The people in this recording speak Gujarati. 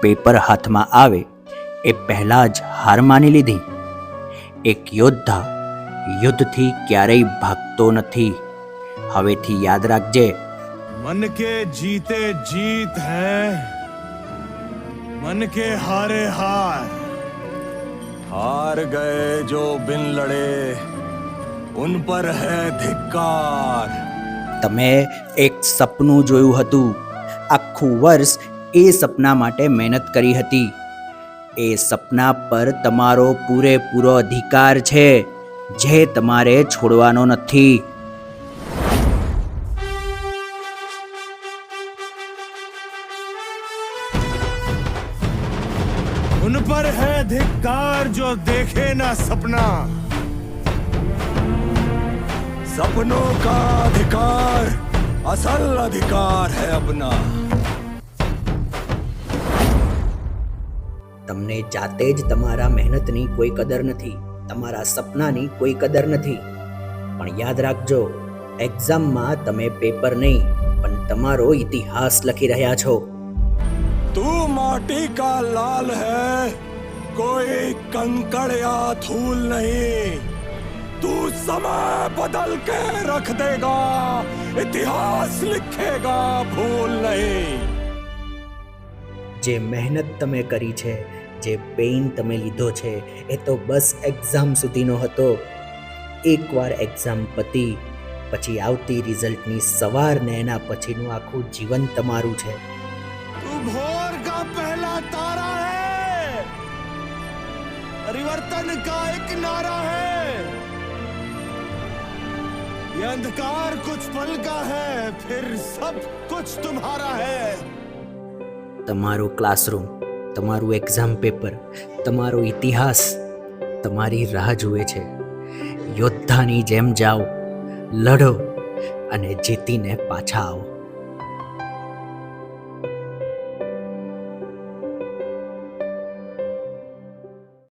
પેપર હાથમાં આવે એ પહેલાં જ હાર માની લીધી? એક યોદ્ધા યુદ્ધથી ક્યારેય ભાગતો નથી. હવેથી યાદ રાખજે. मन के जीते जीत है, मन के हारे हार. हार गए जो बिन लड़े, उन पर है धिक्कार. તમે એક સપનું જોયું હતું. આખું વર્ષ એ સપના માટે મહેનત કરી હતી. એ સપના પર તમારો પૂરેપૂરો અધિકાર છે, જે તમારે છોડવાનો નથી. उन पर है धिक्कार जो देखे ना सपना. सपनों का अधिकार असल अधिकार है अपना. તમને જાતે જ તમારા મહેનતની કોઈ કદર નથી, તમારા સપનાની કોઈ કદર નથી. પણ યાદ રાખજો, એક્ઝામમાં તમે પેપર નહીં પણ તમારો ઇતિહાસ લખી રહ્યા છો. तू माटी का लाल है, कोई कंकड़ या धूल नहीं. तू समय बदल के रख देगा, इतिहास लिखेगा भूल नहीं. જે મહેનત તમે કરી છે, જે પેઇન તમે લીધો છે, એ તો બસ એક્ઝામ સુધીનો હતો. એકવાર એક્ઝામ પતી પછી આવતી રિઝલ્ટની સવાર ને એના પછીનું આખું જીવન તમારું છે. तू भोर का पहला तारा है, परिवर्तन का एक नारा है. ये अंधकार कुछ पल का है, फिर सब कुछ तुम्हारा है. તમારું ક્લાસરૂમ, તમારું એક્ઝામ પેપર, તમારો ઇતિહાસ તમારી રાહ જુએ છે. યોદ્ધાની જેમ જાઓ, લડો અને જીતીને પાછા આવો.